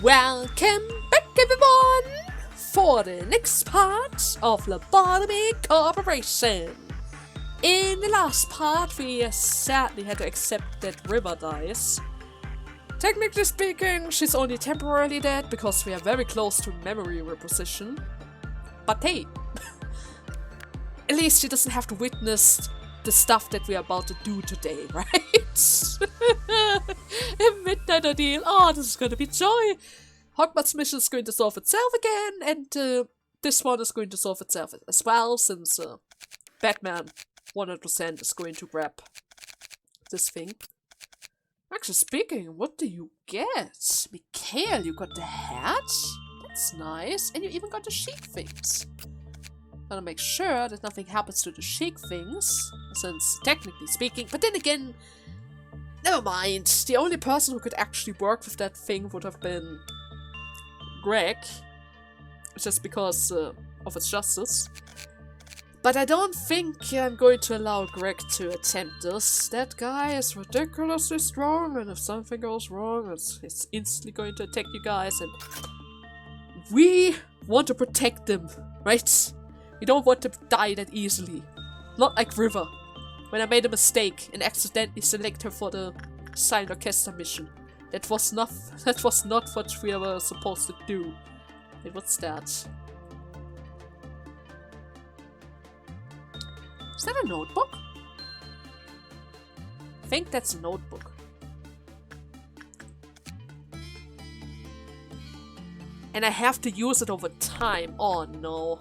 Welcome back, everyone, for the next part of Lobotomy Corporation. In the last part, we sadly had to accept that River dies. Technically speaking, she's only temporarily dead because we are very close to memory reposition. But hey, at least she doesn't have to witness the stuff that we are about to do today, right? A midnight ordeal. Oh, this is gonna be joy. Hogwarts mission is going to solve itself again, and this one is going to solve itself as well, since Batman 100% is going to grab this thing. Actually speaking, what do you get? Mikhail, you got the hat? That's nice. And you even got the chic things. Gotta make sure that nothing happens to the chic things, since technically speaking, but then again, never mind. The only person who could actually work with that thing would have been Greg, just because of its justice. But I don't think I'm going to allow Greg to attempt this. That guy is ridiculously strong, and if something goes wrong, it's instantly going to attack you guys, and we want to protect them, right? We don't want to die that easily. Not like River, when I made a mistake and accidentally selected her for the silent orchestra mission. That was not what we were supposed to do. Wait, what's that? Is that a notebook? I think that's a notebook. And I have to use it over time. Oh no.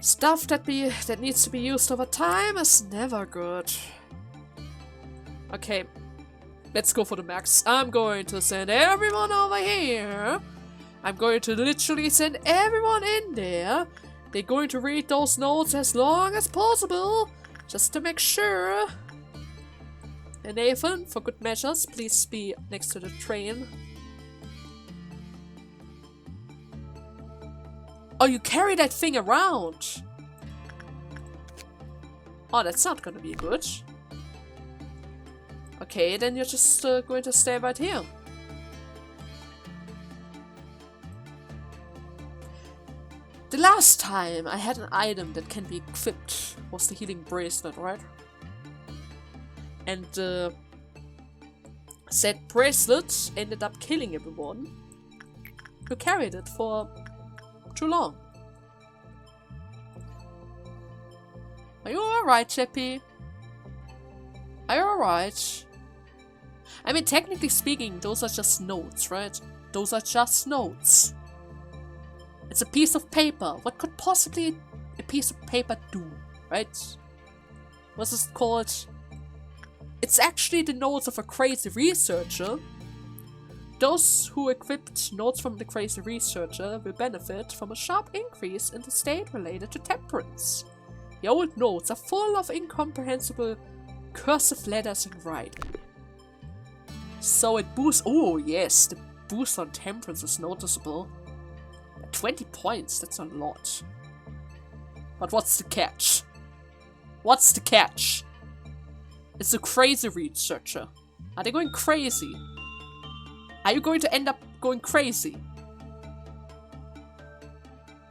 Stuff that needs to be used over time is never good. Okay, let's go for the max. I'm going to send everyone over here. I'm going to literally send everyone in there. They're going to read those notes as long as possible, just to make sure. And Nathan, for good measures, please be next to the train. Oh, you carry that thing around! Oh, that's not gonna be good. Okay, then you're just going to stay right here. The last time I had an item that can be equipped was the healing bracelet, right? And said bracelet ended up killing everyone who carried it for too long. Are you alright, Chappie? Are you alright? I mean, technically speaking, those are just notes, right? Those are just notes. It's a piece of paper. What could possibly a piece of paper do, right? What's this called? It's actually the notes of a crazy researcher. Those who equipped notes from the crazy researcher will benefit from a sharp increase in the state related to temperance. The old notes are full of incomprehensible cursive letters and writing. So it boosts— oh yes, the boost on temperance is noticeable. 20 points, that's a lot. But what's the catch? What's the catch? It's a crazy researcher. Are they going crazy? Are you going to end up going crazy?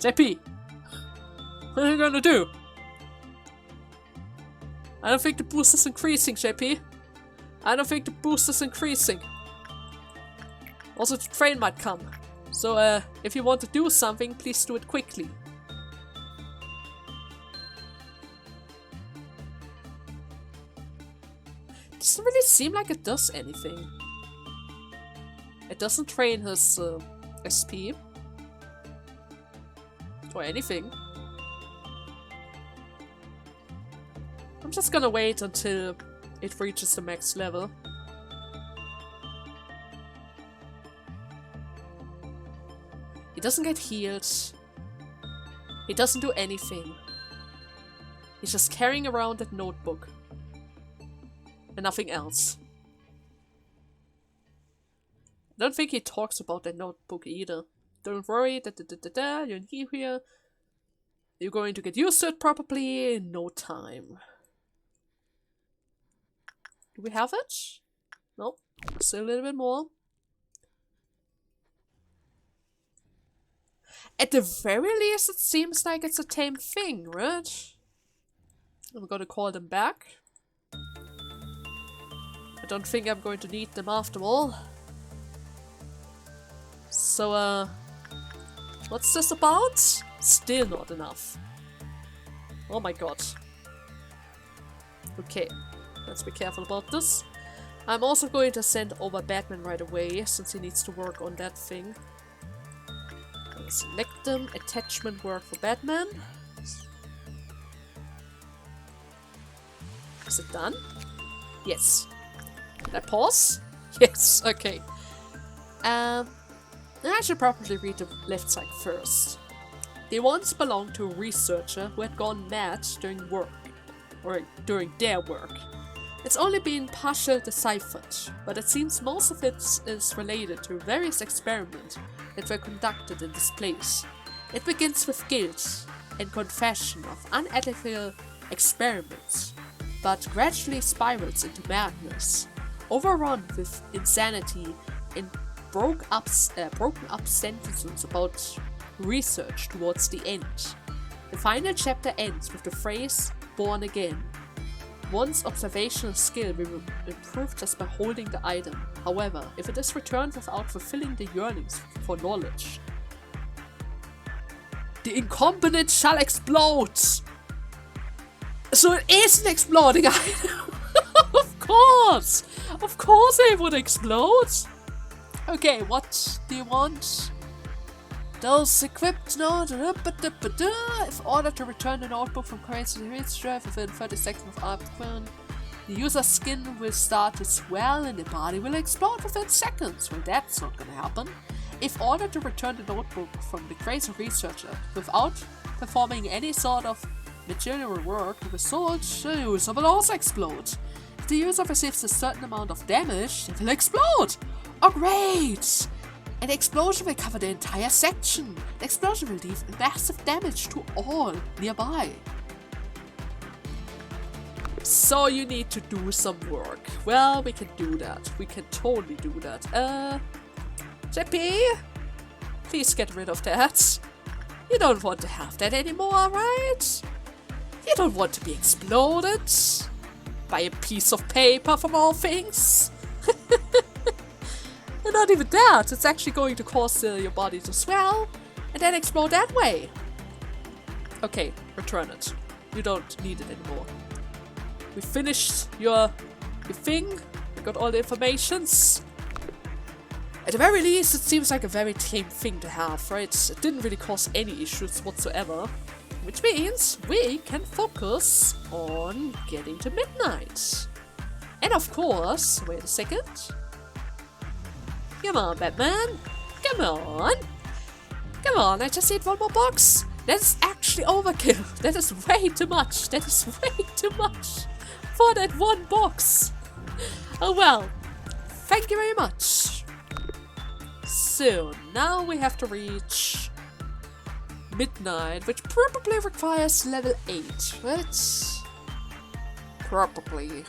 JP! What are you gonna do? I don't think the boost is increasing, JP. I don't think the boost is increasing. Also, the train might come. So, if you want to do something, please do it quickly. Doesn't really seem like it does anything. It doesn't train his SP. Or anything. I'm just gonna wait until it reaches the max level. He doesn't get healed. He doesn't do anything. He's just carrying around that notebook. And nothing else. I don't think he talks about that notebook either. Don't worry, you're new here. You're going to get used to it probably in no time. Do we have it? Nope. Still a little bit more. At the very least, it seems like it's a tame thing, right? I'm gonna call them back. I don't think I'm going to need them after all. So, what's this about? Still not enough. Oh my god. Okay, let's be careful about this. I'm also going to send over Batman right away, since he needs to work on that thing. I'll select them. Attachment work for Batman. Is it done? Yes. Did I pause? Yes, okay. I should probably read the left side first. They once belonged to a researcher who had gone mad during work. Or during their work. It's only been partially deciphered, but it seems most of it is related to various experiments that were conducted in this place. It begins with guilt and confession of unethical experiments, but gradually spirals into madness, overrun with insanity and broken up sentences about research towards the end. The final chapter ends with the phrase, "born again." One's observational skill will be improved just by holding the item. However, if it is returned without fulfilling the yearnings for knowledge, the incompetence shall explode! So it is an exploding item! Of course! Of course it would explode! Okay, what do you want? Those equipped node. If ordered to return the notebook from Chesed Fears within 30 seconds of output, the user's skin will start to swell and the body will explode within seconds. Well, that's not gonna happen. If ordered to return the notebook from the Chesed researcher without performing any sort of material work, the result, the user will also explode. If the user receives a certain amount of damage, it will explode. Oh, great! An explosion will cover the entire section. The explosion will leave massive damage to all nearby. So you need to do some work. Well, we can do that. We can totally do that. JP? Please get rid of that. You don't want to have that anymore, right? You don't want to be exploded by a piece of paper from all things. And not even that, it's actually going to cause your body to swell and then explode that way. Okay, return it. You don't need it anymore. We finished your thing. We got all the informations. At the very least, it seems like a very tame thing to have, right? It didn't really cause any issues whatsoever. Which means we can focus on getting to midnight. And of course, wait a second. Come on, Batman. Come on. Come on, I just need one more box. That is actually overkill. That is way too much. That is way too much for that one box. Oh well. Thank you very much. So, now we have to reach midnight, which probably requires level 8, right? Probably.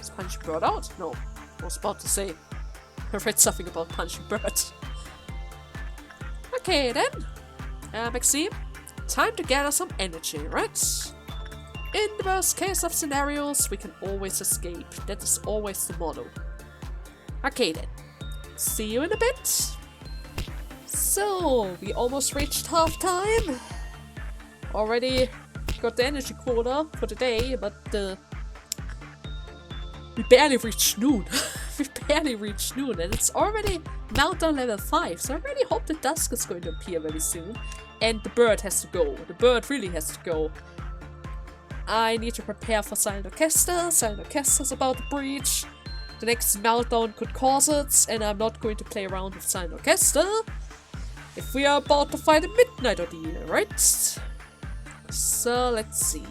Is Punching Bird out? No. I was about to say. I read something about Punching Bird. Okay then. Maxime, time to gather some energy, right? In the worst case of scenarios, we can always escape. That is always the motto. Okay then. See you in a bit. So, we almost reached half time. Already got the energy quota for the day, but we barely reached noon. We barely reached noon, and it's already meltdown level 5, so I really hope the dusk is going to appear very soon. And the bird has to go. The bird really has to go. I need to prepare for Silent Orchestra. Silent Orchestra's about to breach. The next meltdown could cause it, and I'm not going to play around with Silent Orchestra if we are about to fight a midnight ordeal, right? So let's see.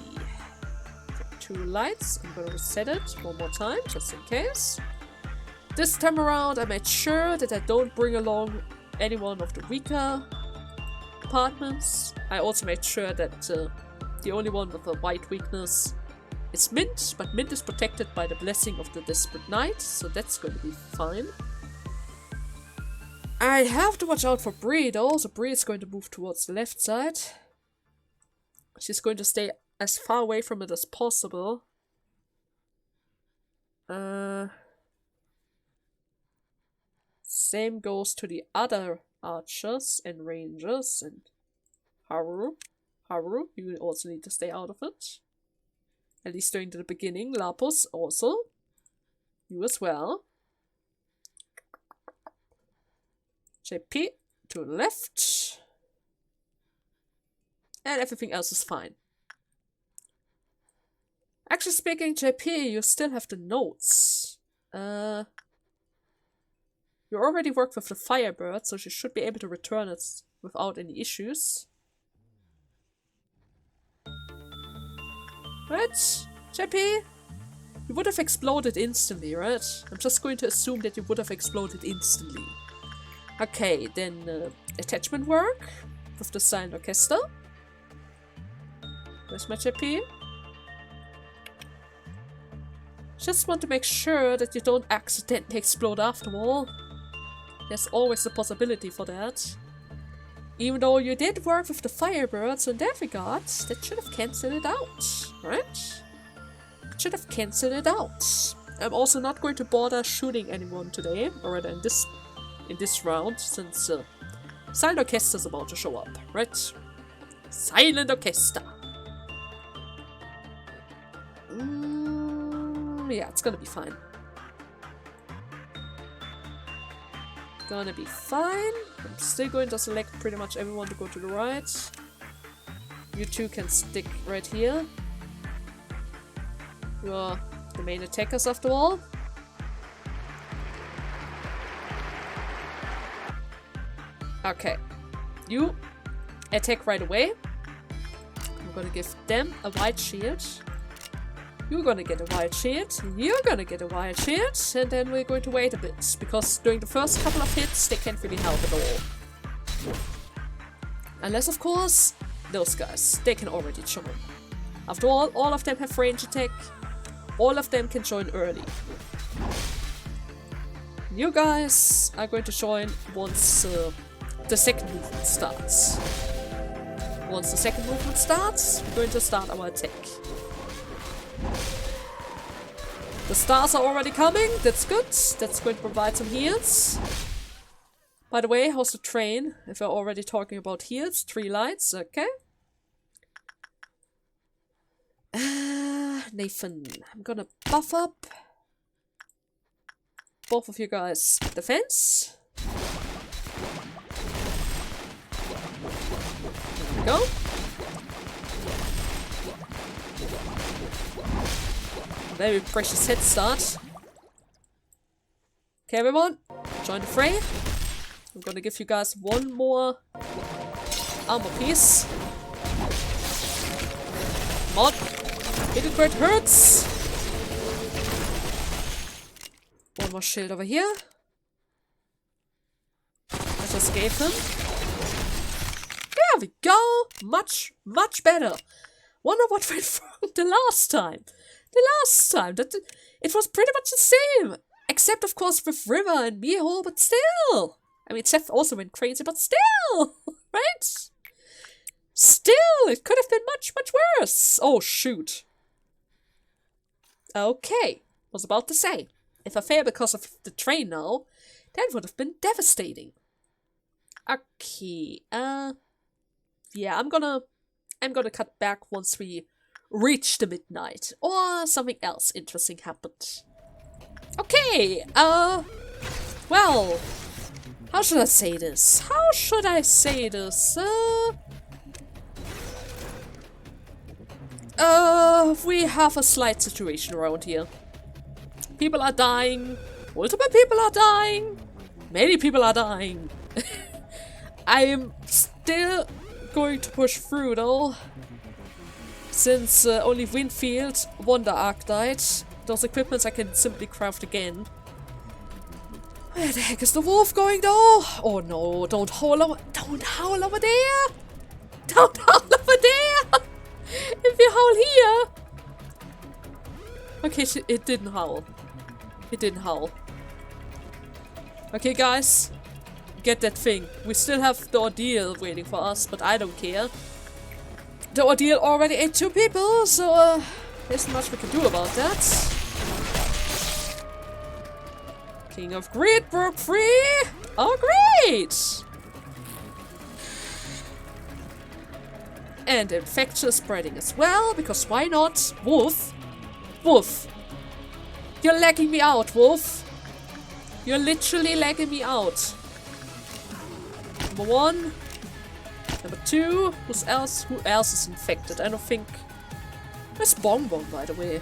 2 lights. I'm gonna reset it one more time, just in case. This time around, I made sure that I don't bring along any one of the weaker apartments. I also made sure that the only one with a white weakness is Mint, but Mint is protected by the blessing of the Desperate Knight, so that's going to be fine. I have to watch out for Bree though, so Bree is going to move towards the left side. She's going to stay as far away from it as possible. Same goes to the other archers and rangers and Haru. Haru, you also need to stay out of it. At least during the beginning. Lapus also. You as well. JP to the left. And everything else is fine. Actually speaking, JP, you still have the notes. You already worked with the Firebird, so she should be able to return it without any issues. Right? JP? You would have exploded instantly, right? I'm just going to assume that you would have exploded instantly. Okay, then attachment work with the silent orchestra. Where's my JP? Just want to make sure that you don't accidentally explode after all. There's always a possibility for that. Even though you did work with the Firebirds, so in that regard, that should have cancelled it out, right? It should have cancelled it out. I'm also not going to bother shooting anyone today, or rather in this round, since Silent Orchestra's about to show up, right? Silent Orchestra! Yeah, it's gonna be fine. Gonna be fine. I'm still going to select pretty much everyone to go to the right. You two can stick right here. You are the main attackers after all. Okay. You attack right away. I'm gonna give them a white shield. You're gonna get a wild shield, you're gonna get a wild shield, and then we're going to wait a bit, because during the first couple of hits they can't really help at all. Unless, of course, those guys, they can already join. After all of them have range attack, all of them can join early. You guys are going to join once the second movement starts. Once the second movement starts, we're going to start our attack. The stars are already coming, that's good. That's going to provide some heals. By the way, how's the train? If we're already talking about heals, 3 lights, okay. Nathan, I'm gonna buff up both of you guys' defense. There we go. Very precious head start. Okay, everyone, join the fray. I'm gonna give you guys one more armor piece. Come on, hit it where it hurts. One more shield over here. I just gave him. There we go. Much better. Wonder what went wrong the last time. It was pretty much the same. Except, of course, with River and Miho, but still. I mean, Seth also went crazy, but still. Right? Still, it could have been much worse. Oh, shoot. Okay. Was about to say. If I fail because of the train now, that would have been devastating. Okay. Yeah, I'm gonna cut back once we reach the midnight, or something else interesting happened. Okay, well, how should I say this? We have a slight situation around here. People are dying, multiple people are dying, many people are dying. I am still going to push through though. Since only Winfield, Wonder Arc died, those equipments I can simply craft again. Where the heck is the wolf going though? Oh no, don't howl over there! Don't howl over there! If you howl here! Okay, it didn't howl. It didn't howl. Okay guys, get that thing. We still have the ordeal waiting for us, but I don't care. The ordeal already ate 2 people, so there's not much we can do about that. King of Greed broke free! Oh, great! And infection is spreading as well, because why not? Wolf! Wolf! You're lagging me out, Wolf! You're literally lagging me out. Number 1. Number 2. Who else is infected? I don't think... Where's Bong Bong, by the way?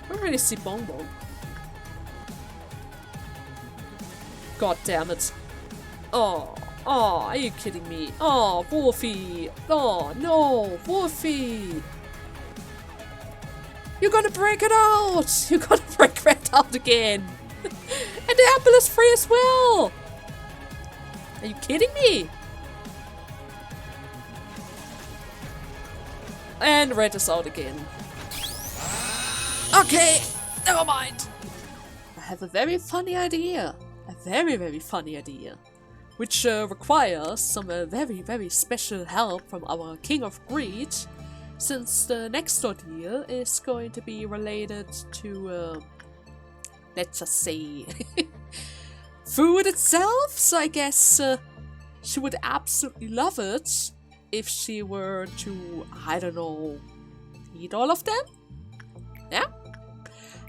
I don't really see Bong Bong. God damn it. Oh, are you kidding me? Oh, Wolfie. Oh, no, Wolfie. You're gonna break it out. You're gonna break that out again. And the apple is free as well. Are you kidding me? And red is out again. Okay, never mind. I have a very funny idea. A very, very funny idea. Which requires some very, very special help from our King of Greed. Since the next ordeal is going to be related to, let's just say, food itself. So I guess she would absolutely love it if she were to, I don't know, eat all of them? Yeah?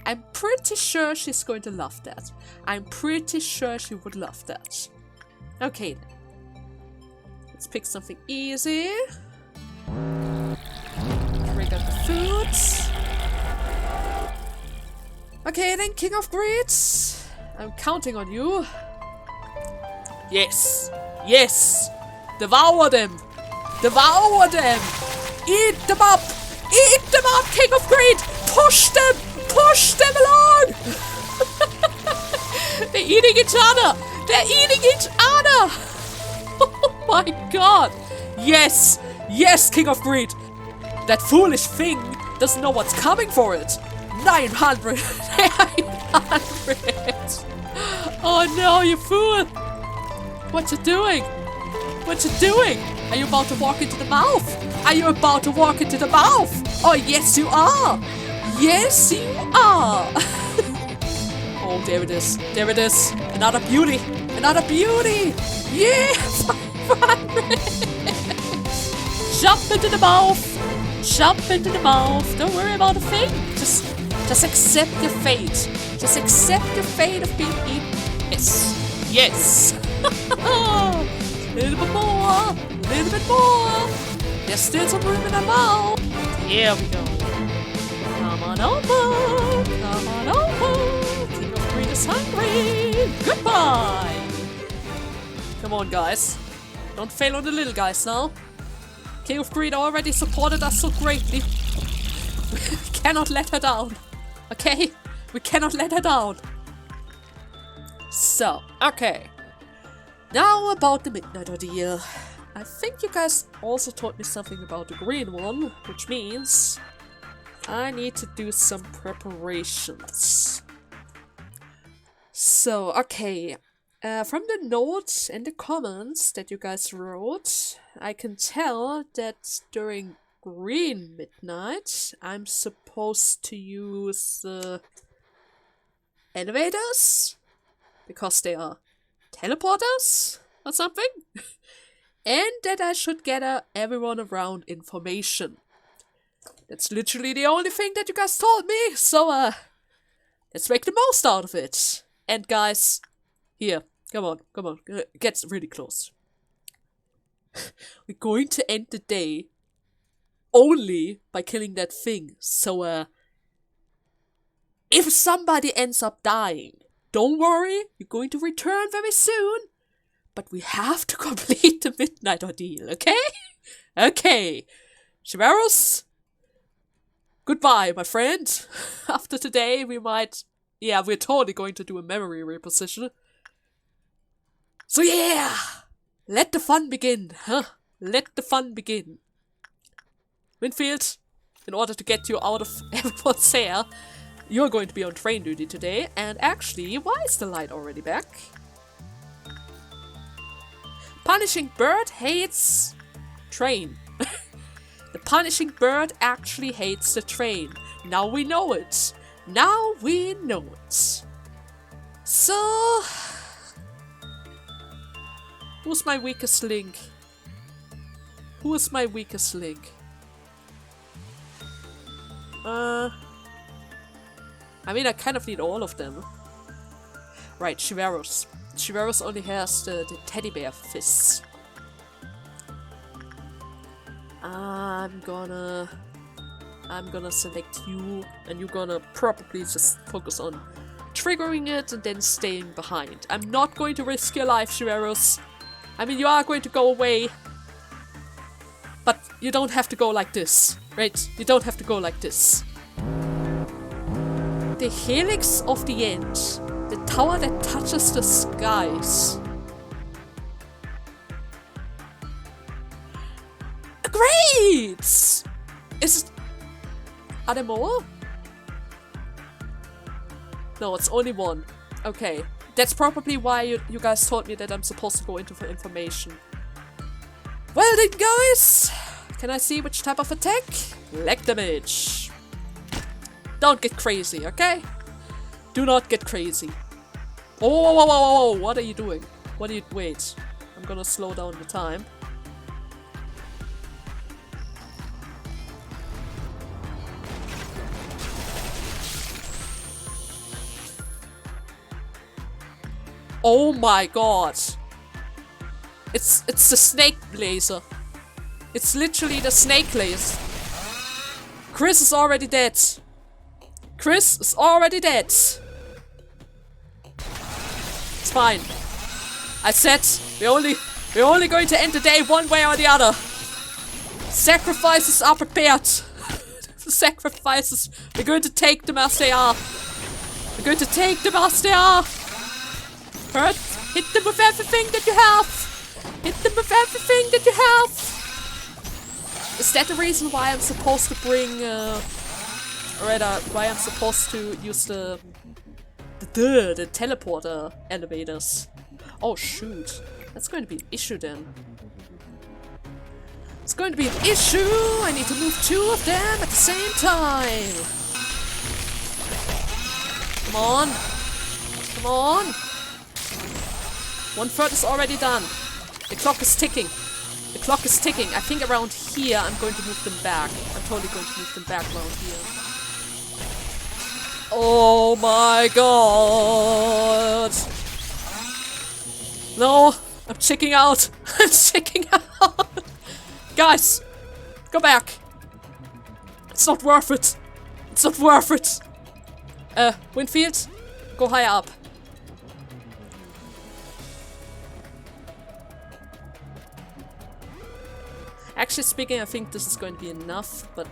I'm pretty sure she's going to love that. I'm pretty sure she would love that. Okay then. Let's pick something easy. Bring up the foods. Okay then, King of Greed. I'm counting on you. Yes! Yes! Devour them! Devour them! Eat them up! Eat them up, King of Greed! Push them! Push them along! They're eating each other! They're eating each other! Oh my god! Yes! Yes, King of Greed! That foolish thing doesn't know what's coming for it! 900! 900! Oh no, you fool! What you doing? What you doing? Are you about to walk into the mouth? Are you about to walk into the mouth? Oh yes you are! Yes you are! Oh, there it is. There it is. Another beauty. Another beauty! Yeah! 500! Jump into the mouth! Jump into the mouth! Don't worry about a thing. Just accept your fate. Just accept your fate of being eaten. Yes. Yes! A little bit more. A little bit more. There's still some room in the mouth. Here we go. Come on over. Come on over. King of Greed is hungry. Goodbye. Come on, guys. Don't fail on the little guys now. King of Greed already supported us so greatly. We cannot let her down. Okay? We cannot let her down. So, okay. Now about the Midnight Ordeal. I think you guys also taught me something about the green one, which means I need to do some preparations. So, okay. From the notes and the comments that you guys wrote, I can tell that during Green Midnight, I'm supposed to use elevators, because they are teleporters or something, and that I should gather everyone around information. That's literally the only thing that you guys told me, so let's make the most out of it. And guys, here, come on, get really close. We're going to end the day only by killing that thing, so if somebody ends up dying, don't worry, you're going to return very soon, but we have to complete the Midnight Ordeal, okay? Okay, Geburas, goodbye, my friend. After today, we might... Yeah, we're totally going to do a memory reposition. So yeah! Let the fun begin, huh? Let the fun begin. Winfield, in order to get you out of everyone's hair, you're going to be on train duty today. And actually, why is the light already back? Punishing bird hates train. The punishing bird actually hates the train. Now we know it. Now we know it. So... who's my weakest link? Who is my weakest link? I mean, I kind of need all of them. Right, Geburas. Geburas only has the teddy bear fists. I'm gonna select you, and you're gonna probably just focus on triggering it and then staying behind. I'm not going to risk your life, Geburas. I mean, you are going to go away, but you don't have to go like this, right? You don't have to go like this. The helix of the end. The tower that touches the skies. Great! Is it... are there more? No, it's only one. Okay. That's probably why you guys told me that I'm supposed to go into for information. Well then, guys! Can I see which type of attack? Leg damage. Don't get crazy, okay? Do not get crazy. Oh, whoa, whoa, whoa, whoa, whoa. What are you doing? What are you... wait. I'm gonna slow down the time. Oh my god. It's the snake laser. It's literally the snake laser. Chris is already dead. Chris is already dead. It's fine. I said we're only going to end the day one way or the other. Sacrifices are prepared. The sacrifices. We're going to take them as they are. We're going to take them as they are. Hurt. Hit them with everything that you have. Hit them with everything that you have. Is that the reason why I'm supposed to bring, or rather, why I'm supposed to use the teleporter elevators? Oh shoot. That's going to be an issue then. It's going to be an issue! I need to move two of them at the same time! Come on! Come on! 1/3 is already done. The clock is ticking. The clock is ticking. I think around here I'm going to move them back. I'm totally going to move them back around here. Oh my god! No! I'm checking out! I'm checking out! Guys! Go back! It's not worth it! It's not worth it! Winfield? Go higher up. Actually speaking, I think this is going to be enough, but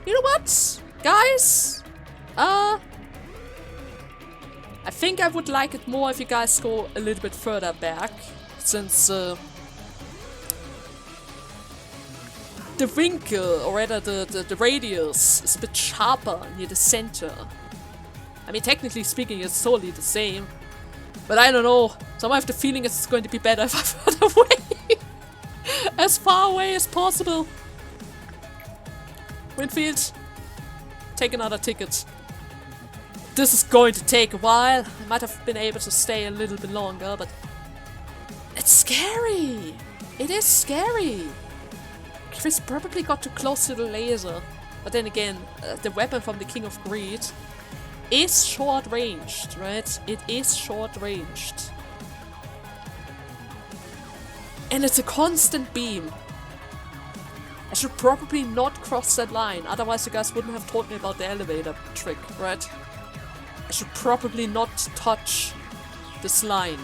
you know what? Guys? I think I would like it more if you guys go a little bit further back, since the wrinkle, or rather the radius, is a bit sharper near the center. I mean, technically speaking, it's totally the same. But I don't know. So I have the feeling it's going to be better if I further away. As far away as possible. Winfield, take another ticket. This is going to take a while. I might have been able to stay a little bit longer, but... it's scary! It is scary! Chris probably got too close to the laser. But then again, the weapon from the King of Greed is short-ranged, right? It is short-ranged. And it's a constant beam. I should probably not cross that line, otherwise you guys wouldn't have told me about the elevator trick, right? I should probably not touch this line.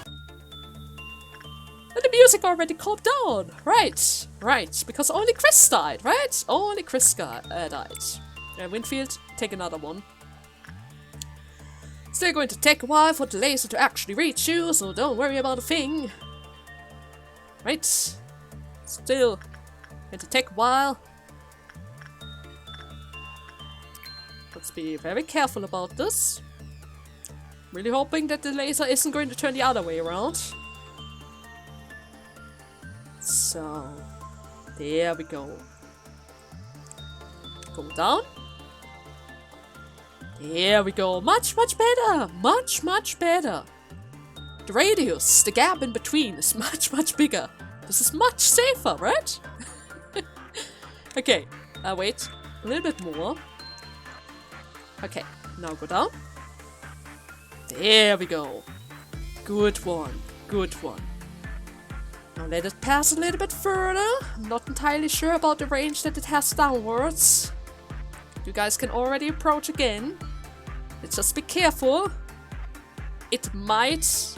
And the music already calmed down! Right, right, because only Chris died, right? Only Chris died. Winfield, take another one. Still going to take a while for the laser to actually reach you, so don't worry about a thing. Right? Still going to take a while. Let's be very careful about this. Really hoping that the laser isn't going to turn the other way around. So, there we go. Go down. There we go. Much, much better. Much, much better. The radius, the gap in between is much, much bigger. This is much safer, right? Okay. Wait. A little bit more. Okay. Now go down. There we go. Good one. Good one. Now let it pass a little bit further. I'm not entirely sure about the range that it has downwards. You guys can already approach again. Let's just be careful. It might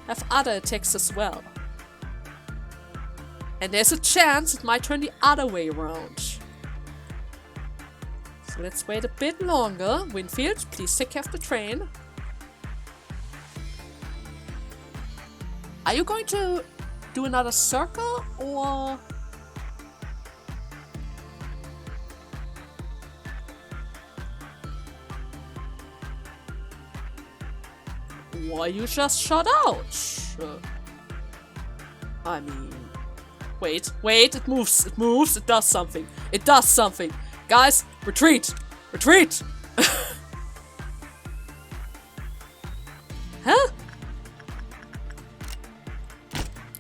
have other attacks as well. And there's a chance it might turn the other way around. So let's wait a bit longer. Winfield, please take care of the train. Are you going to do another circle or... Why you just shut out? I mean... Wait, it moves, it does something. It does something. Guys, retreat! Retreat! Huh?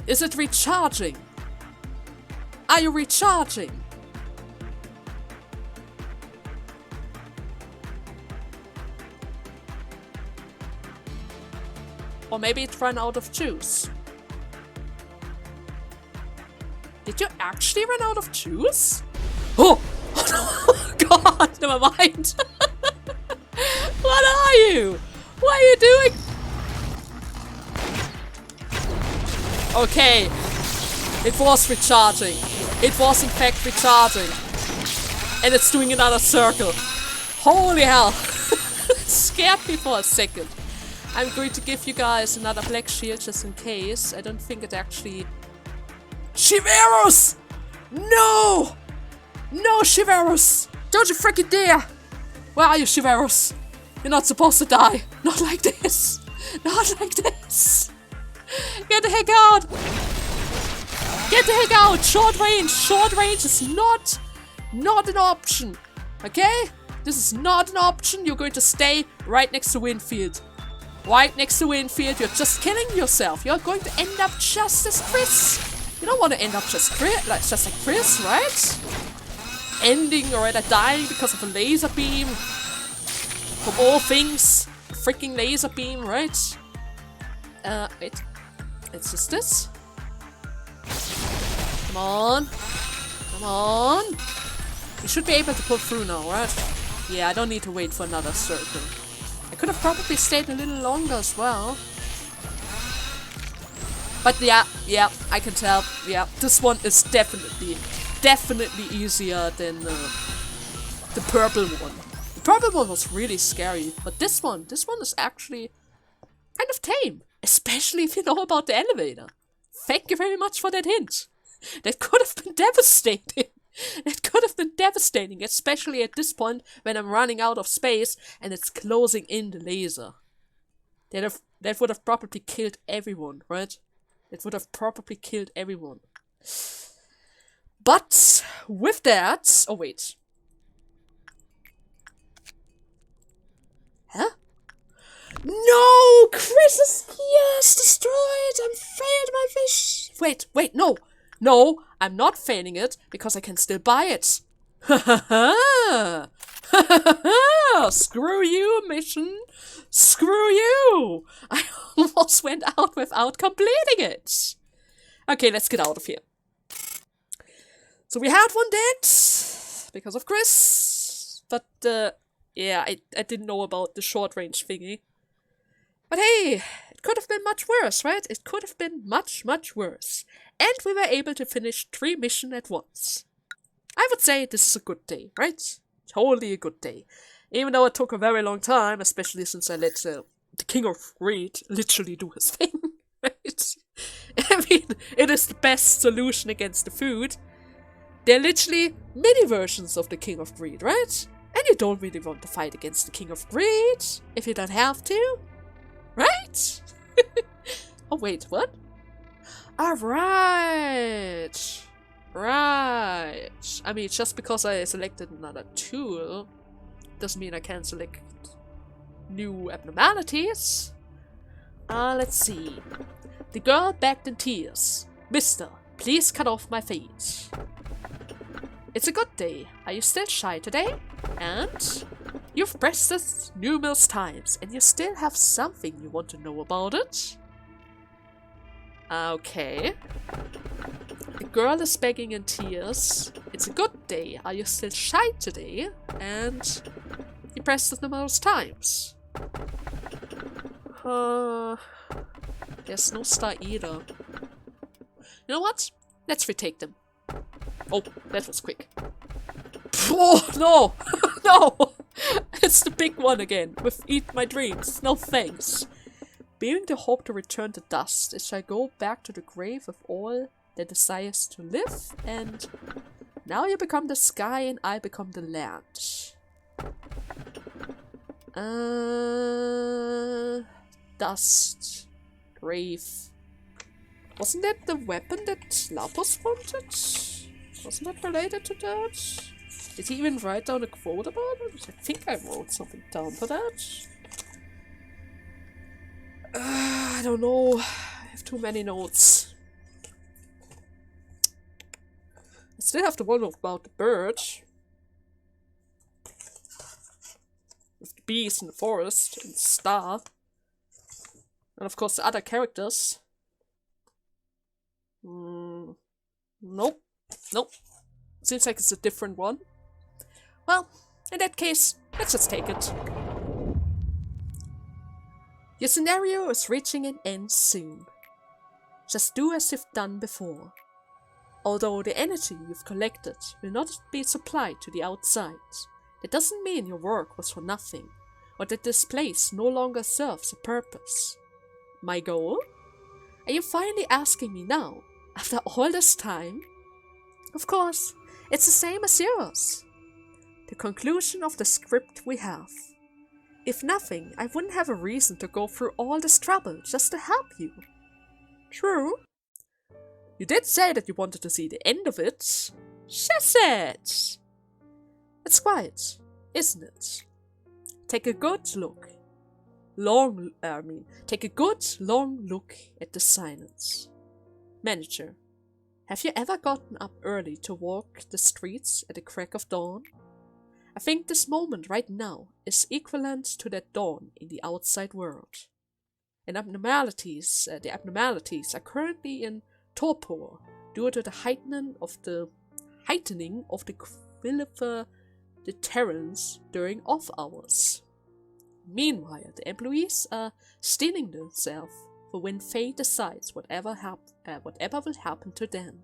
Is it recharging? Are you recharging? Or maybe it ran out of juice. Did you actually run out of juice? Oh! Oh no! God, never mind. What are you? What are you doing? Okay. It was recharging. It was in fact recharging. And it's doing another circle. Holy hell. It scared me for a second. I'm going to give you guys another black shield just in case. I don't think it actually... Geburas! No! No, Geburas! Don't you freaking dare! Where are you, Geburas? You're not supposed to die. Not like this. Not like this. Get the heck out! Get the heck out! Short range! Short range is not an option. Okay? This is not an option. You're going to stay right next to Winfield. Right next to Winfield. You're just killing yourself. You're going to end up just as Chris. You don't want to end up just like Chris, right? Ending or rather dying because of a laser beam. From all things, a freaking laser beam, right? Wait. It's just this. Come on. Come on. You should be able to pull through now, right? Yeah, I don't need to wait for another circle. I could have probably stayed a little longer as well. But yeah, I can tell. Yeah, this one is definitely easier than the purple one. The purple one was really scary, but this one is actually kind of tame. Especially if you know about the elevator. Thank you very much for that hint. That could have been devastating. It could have been devastating, especially at this point when I'm running out of space and it's closing in the laser. That would have probably killed everyone, right? It would have probably killed everyone. But with that... Oh, wait. Huh? No! Cheseds Fears destroyed! I'm failed my fish! Wait, no! No, I'm not failing it, because I can still buy it. Ha ha ha! Ha ha ha! Screw you, mission! Screw you! I almost went out without completing it! Okay, let's get out of here. So we had one dead, because of Chris. But, yeah, I didn't know about the short range thingy. But hey, it could have been much worse, right? It could have been much, much worse. And we were able to finish 3 missions at once. I would say this is a good day, right? Totally a good day. Even though it took a very long time, especially since I let the King of Greed literally do his thing, right? I mean, it is the best solution against the food. They're literally mini versions of the King of Greed, right? And you don't really want to fight against the King of Greed, if you don't have to, right? Oh wait, what? Alright! Right! I mean, just because I selected another tool, doesn't mean I can't select new abnormalities. Let's see. The girl begged in tears. Mister, please cut off my feet. It's a good day. Are you still shy today? And you've pressed this numerous times, and you still have something you want to know about it? Okay. The girl is begging in tears. It's a good day. Are you still shy today? And you pressed it numerous times. There's no star either. You know what? Let's retake them. Oh, that was quick. Oh, no! No! It's the big one again, with Eat My Dreams. No thanks. Bearing the hope to return to dust, it shall go back to the grave with all that desires to live, and now you become the sky and I become the land. Dust. Grave. Wasn't that the weapon that Lapus wanted? Wasn't that related to that? Did he even write down a quote about it? I think I wrote something down for that. I don't know. I have too many notes. I still have the one about the bird. With the bees in the forest and the star. And of course the other characters. Nope. Nope. Seems like it's a different one. Well, in that case, let's just take it. Your scenario is reaching an end soon. Just do as you've done before. Although the energy you've collected will not be supplied to the outside, that doesn't mean your work was for nothing, or that this place no longer serves a purpose. My goal? Are you finally asking me now, after all this time? Of course, it's the same as yours. The conclusion of the script we have. If nothing, I wouldn't have a reason to go through all this trouble just to help you. True. You did say that you wanted to see the end of it. Chesed! It's quiet, isn't it? Take a good look. Take a good, long look at the silence. Manager, have you ever gotten up early to walk the streets at the crack of dawn? I think this moment right now is equivalent to that dawn in the outside world. And the abnormalities are currently in torpor due to the heightening of the qualifier deterrence during off hours. Meanwhile, the employees are steeling themselves for when fate decides whatever will happen to them.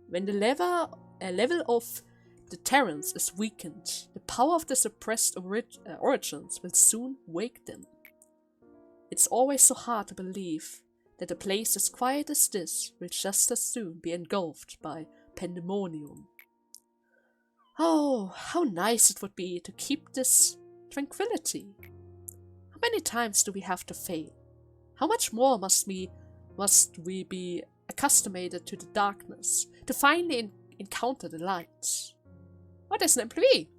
When the level of deterrence is weakened, the power of the suppressed origins will soon wake them. It's always so hard to believe that a place as quiet as this will just as soon be engulfed by pandemonium. Oh, how nice it would be to keep this tranquility. How many times do we have to fail? How much more must we be accustomed to the darkness to finally encounter the light? What is an employee?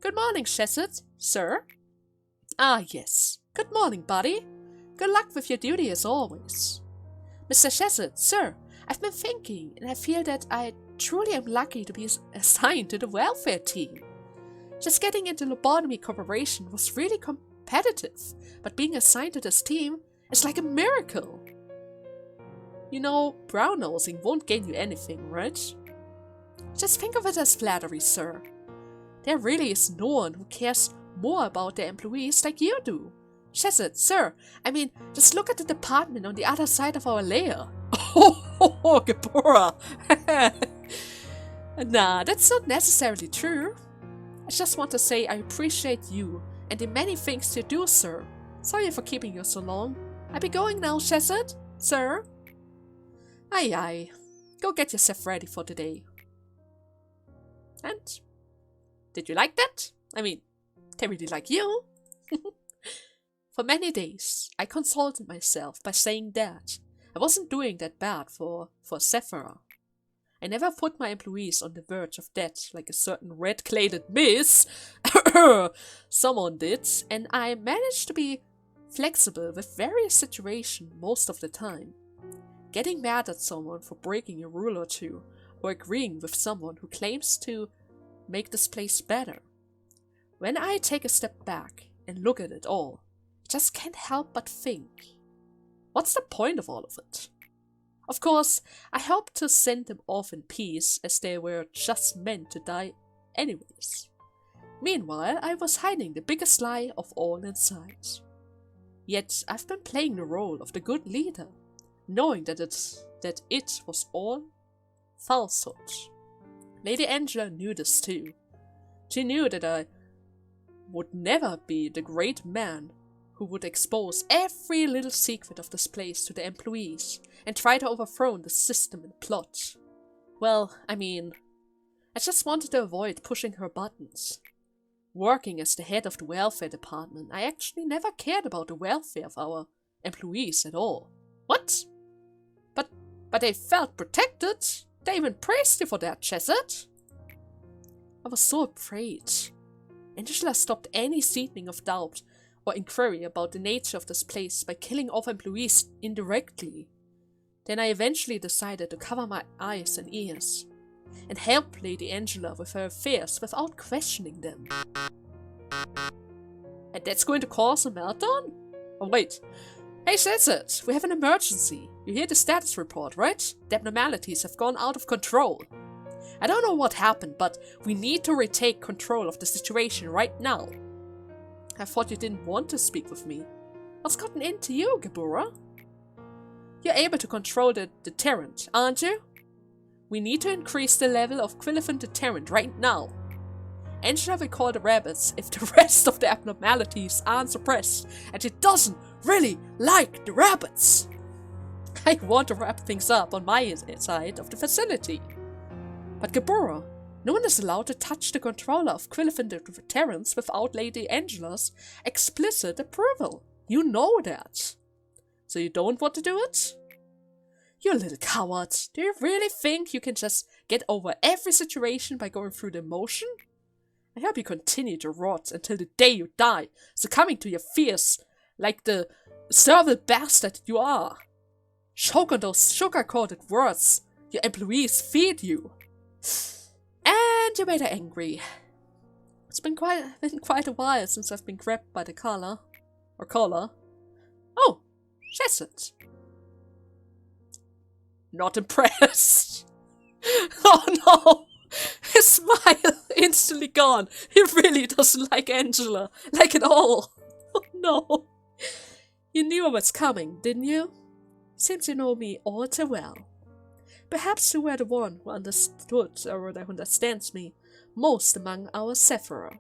Good morning, Chesed, sir. Ah, yes. Good morning, buddy. Good luck with your duty as always. Mr. Chesed, sir, I've been thinking, and I feel that I truly am lucky to be assigned to the welfare team. Just getting into Lobotomy Corporation was really competitive, but being assigned to this team is like a miracle. You know, brown-nosing won't gain you anything, right? Just think of it as flattery, sir. There really is no one who cares more about their employees like you do. Chesed, sir, I mean, just look at the department on the other side of our layer. Oh, Gebura! Nah, that's not necessarily true. I just want to say I appreciate you and the many things you do, sir. Sorry for keeping you so long. I'll be going now, Chesed, sir. Aye, aye. Go get yourself ready for the day. And did you like that? I mean, they really like you. For many days, I consoled myself by saying that I wasn't doing that bad for Sephora. I never put my employees on the verge of death like a certain red-cladded miss someone did, and I managed to be flexible with various situations most of the time. Getting mad at someone for breaking a rule or two, or agreeing with someone who claims to make this place better. When I take a step back and look at it all, I just can't help but think, what's the point of all of it? Of course, I hoped to send them off in peace, as they were just meant to die anyways. Meanwhile, I was hiding the biggest lie of all inside. Yet I've been playing the role of the good leader, knowing that it was all falsehood. Lady Angela knew this too. She knew that I would never be the great man who would expose every little secret of this place to the employees and try to overthrow the system and plot. Well, I mean, I just wanted to avoid pushing her buttons. Working as the head of the welfare department, I actually never cared about the welfare of our employees at all. What? But they felt protected. They even praised you for that, Chesed. I was so afraid. Angela stopped any seedling of doubt or inquiry about the nature of this place by killing off employees indirectly. Then I eventually decided to cover my eyes and ears and help Lady Angela with her affairs without questioning them. And that's going to cause a meltdown? Oh wait. Hey Chesed, we have an emergency. You hear the status report, right? The abnormalities have gone out of control. I don't know what happened, but we need to retake control of the situation right now. I thought you didn't want to speak with me. What's gotten into you, Gebura? You're able to control the deterrent, aren't you? We need to increase the level of Quiliphant deterrent right now. Angela will call the rabbits if the rest of the abnormalities aren't suppressed, and she doesn't really like the rabbits. I want to wrap things up on my side of the facility. But Gebura, no one is allowed to touch the controller of Quiliphant deterrents without Lady Angela's explicit approval. You know that. So you don't want to do it? You little coward. Do you really think you can just get over every situation by going through the motion? I hope you continue to rot until the day you die, succumbing to your fears like the servile bastard you are. Choke on those sugar-coated words your employees feed you. And you made her angry. It's been quite a while since I've been grabbed by the collar. Oh, Chesed. Not impressed. Oh no! His smile instantly gone. He really doesn't like Angela. Like at all. Oh no. You knew I was coming, didn't you? Seems you know me all too well. Perhaps you were the one who understood, or who understands me, most among our Sephora.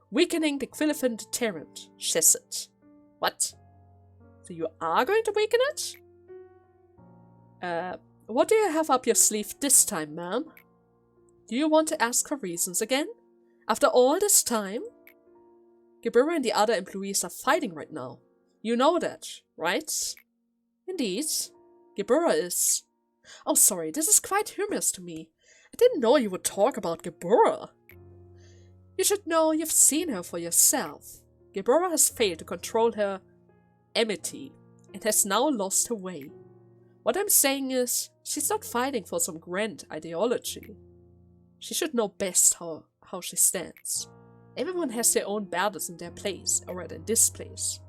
Weakening the Quiliphant deterrent, Chesed. What? So you are going to weaken it? What do you have up your sleeve this time, ma'am? Do you want to ask for reasons again? After all this time? Gebura and the other employees are fighting right now. You know that, right? Indeed. Gebura is... Oh, sorry, this is quite humorous to me. I didn't know you would talk about Gebura. You should know you've seen her for yourself. Gebura has failed to control her enmity and has now lost her way. What I'm saying is, she's not fighting for some grand ideology. She should know best how she stands. Everyone has their own battles in their place, or rather in this place.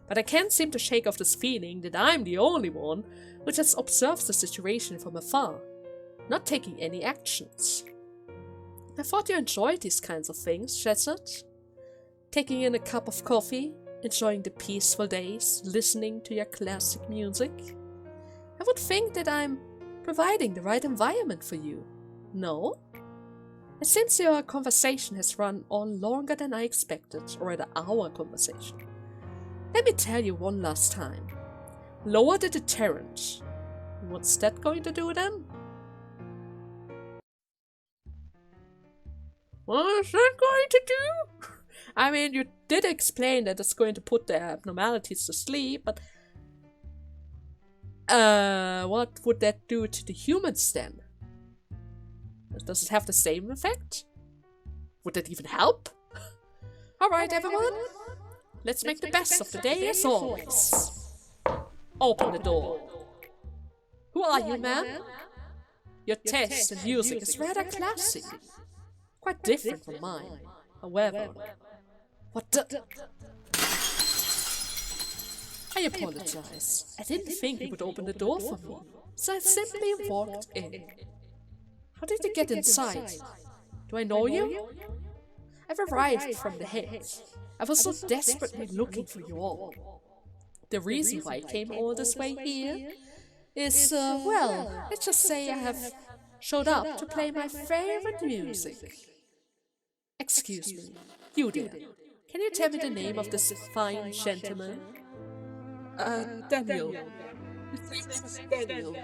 But I can't seem to shake off this feeling that I'm the only one who just observes the situation from afar, not taking any actions. I thought you enjoyed these kinds of things, Chesed. Taking in a cup of coffee, enjoying the peaceful days, listening to your classic music. I would think that I'm providing the right environment for you. No? And since your conversation has run on longer than I expected, or rather our conversation, let me tell you one last time. Lower the deterrent. What's that going to do then? What is that going to do? I mean, you did explain that it's going to put the abnormalities to sleep, but what would that do to the humans then? Does it have the same effect? Would that even help? Alright, everyone. Let's make the best of the day as always. Open the door. Who are you, man? Your taste in music is rather classy. Quite different from mine. However, what the... I apologize. I didn't think you would open the door for me, so I simply walked in. How did you get inside? Do I know you? I've arrived from the hills. I was so desperately looking for you all. The reason why I came all this way here is, well, let's just say I have showed up to play my favorite music. Excuse me, you there. Can you tell me the name of this fine gentleman? Daniel. His name is Daniel.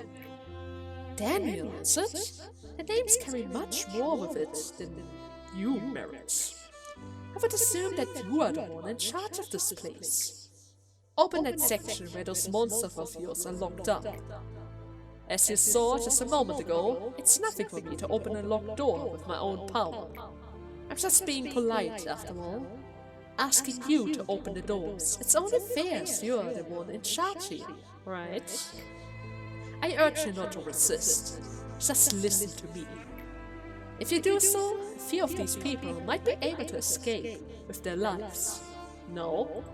Daniel, is it? The names carry much more with it than you merit. I would assume that you are the one in charge of this place. Open that section where those monsters of yours are locked up. As you saw just a moment ago, it's nothing for me to open a locked door with my own power. I'm just being polite, after all. Asking you to open the doors. It's only fair as you're the one in charge here, right? I urge you not to resist. Just listen to me. If you do so, a few of these people might be able to escape with their lives. No?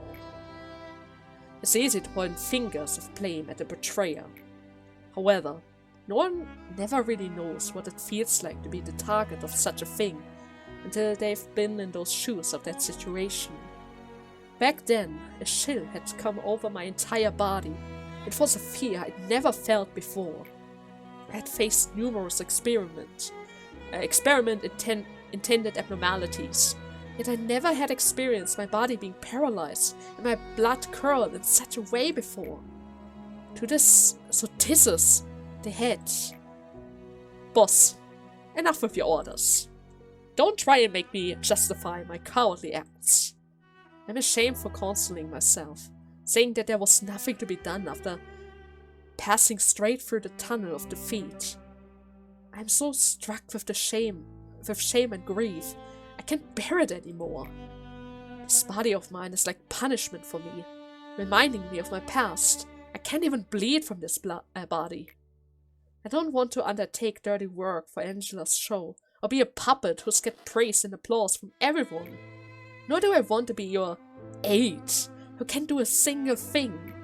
It's easy to point fingers of blame at the betrayer. However, no one never really knows what it feels like to be the target of such a thing until they've been in those shoes of that situation. Back then, a chill had come over my entire body. It was a fear I'd never felt before. I had faced numerous intended abnormalities, yet I never had experienced my body being paralyzed and my blood curdled in such a way before. So this is the head. Boss, enough with your orders. Don't try and make me justify my cowardly acts. I'm ashamed for consoling myself, saying that there was nothing to be done after passing straight through the tunnel of defeat. I'm so struck with shame and grief, I can't bear it anymore. This body of mine is like punishment for me, reminding me of my past. I can't even bleed from this body. I don't want to undertake dirty work for Angela's show, or be a puppet who's get praise and applause from everyone. Nor do I want to be your aide, who can't do a single thing.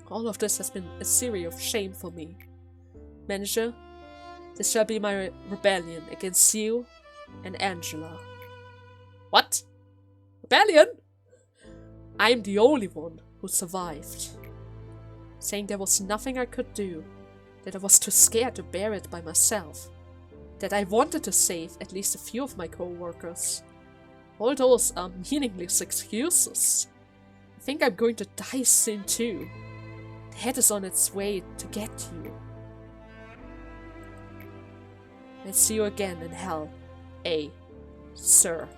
All of this has been a series of shame for me. Manager, this shall be my rebellion against you and Angela. What? Rebellion? I'm the only one who survived. Saying there was nothing I could do, that I was too scared to bear it by myself, that I wanted to save at least a few of my co-workers. All those are meaningless excuses. I think I'm going to die soon too. The head is on its way to get you. I'll see you again in hell, sir.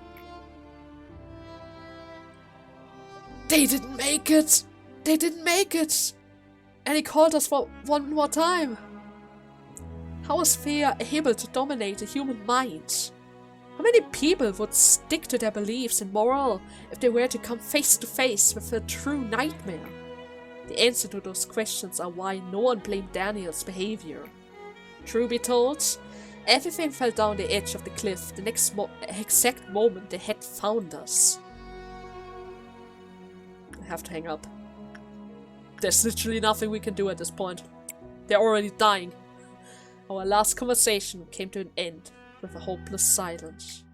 They didn't make it! They didn't make it! And he called us for one more time. How is fear able to dominate the human mind? How many people would stick to their beliefs and moral if they were to come face to face with a true nightmare? The answer to those questions are why no one blamed Daniel's behavior. True be told, everything fell down the edge of the cliff the next exact moment the head found us. I have to hang up. There's literally nothing we can do at this point. They're already dying. Our last conversation came to an end with a hopeless silence.